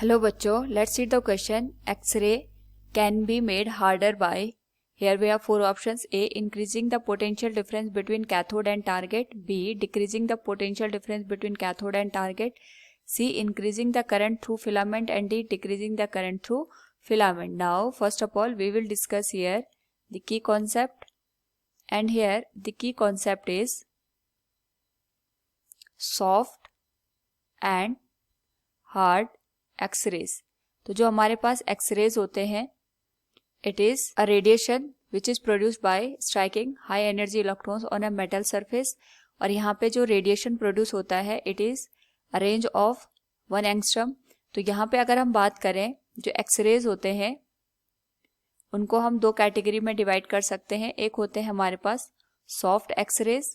Hello बच्चों, let's see the question. X-ray can be made harder by. Here we have four options. A. Increasing the potential difference between cathode and target. B. Decreasing the potential difference between cathode and target. C. Increasing the current through filament. And D. Decreasing the current through filament. Now, first of all, we will discuss here the key concept. And here the key concept is soft and hard X-rays. तो जो हमारे पास X-rays होते हैं, it is a radiation which is produced by striking high energy electrons on a metal surface. और यहाँ पे जो रेडिएशन प्रोड्यूस होता है, it is a range of 1 angstrom. तो यहाँ पे अगर हम बात करें, जो एक्सरेज होते हैं उनको हम दो कैटेगरी में डिवाइड कर सकते हैं. एक होते हैं हमारे पास सॉफ्ट एक्सरेज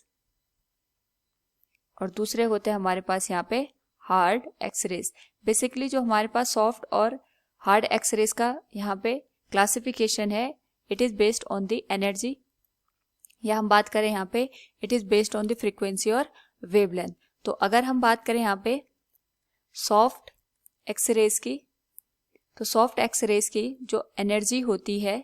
और दूसरे होते हैं हमारे पास यहाँ पे हार्ड एक्सरेज. बेसिकली जो हमारे पास सॉफ्ट और हार्ड एक्सरेज का यहाँ पे क्लासिफिकेशन है, it is based on the energy, या हम बात करें यहाँ पे it is based on the frequency और वेवलेंथ. तो अगर हम बात करें यहाँ पे सॉफ्ट एक्सरेज की, तो सॉफ्ट एक्सरेज की जो एनर्जी होती है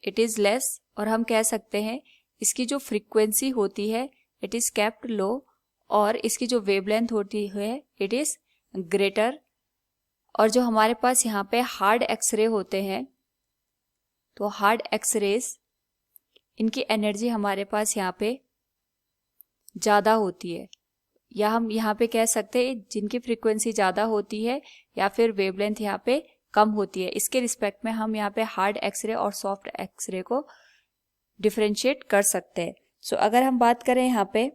इट इज लेस, और हम कह सकते हैं इसकी जो फ्रीक्वेंसी होती है इट इज केप्ट लो, और इसकी जो वेवलेंथ होती है इट इज ग्रेटर. और जो हमारे पास यहाँ पे हार्ड एक्सरे होते हैं, तो हार्ड एक्सरेज इनकी एनर्जी हमारे पास यहाँ पे ज़्यादा होती है, या हम यहाँ पे कह सकते हैं जिनकी फ्रीक्वेंसी ज़्यादा होती है या फिर वेवलेंथ यहाँ पे कम होती है. इसके रिस्पेक्ट में हम यहाँ पे हार्ड एक्सरे और सॉफ्ट एक्सरे को डिफरेंशिएट कर सकते हैं. सो अगर हम बात करें यहाँ पे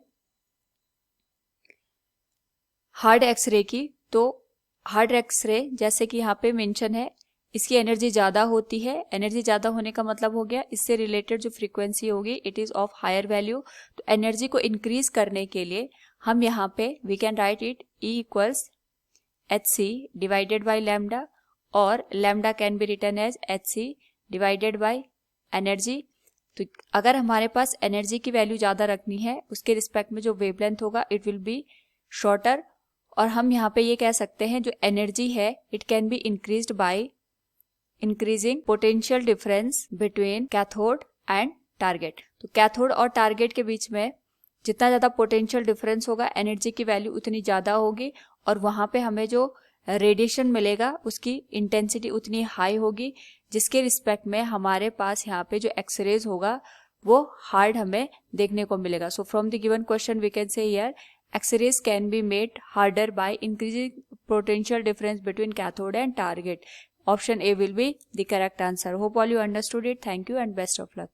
हार्ड एक्सरे की, तो हार्ड एक्सरे जैसे कि यहाँ पे मेंशन है, इसकी एनर्जी ज़्यादा होती है. एनर्जी ज़्यादा होने का मतलब हो गया इससे रिलेटेड जो फ्रीक्वेंसी होगी it is of higher value. तो एनर्जी को इंक्रीज करने के लिए हम यहाँ पे we can write it E equals HC divided by lambda, और lambda can be written as HC divided by energy. तो अगर हमारे पास एनर्जी की वैल्यू ज़्यादा रखनी है, उसके रिस्पेक्ट में जो वेवलेंथ होगा इट विल बी शॉर्टर. और हम यहाँ पे ये कह सकते हैं जो एनर्जी है it can be increased by increasing potential difference between cathode and target. तो कैथोड और टारगेट के बीच में जितना ज़्यादा पोटेंशियल डिफरेंस होगा, एनर्जी की वैल्यू उतनी ज़्यादा होगी, और वहाँ पे हमें जो रेडिएशन मिलेगा उसकी इंटेंसिटी उतनी हाई होगी, जिसके रिस्पेक्ट में हमारे पास यहाँ पे जो एक्सरेज होगा वो हार्ड हमें देखने को मिलेगा. So from the given question we can say here X-rays can be made harder by increasing potential difference between cathode and target. Option A will be the correct answer. Hope all you understood it. Thank you and best of luck.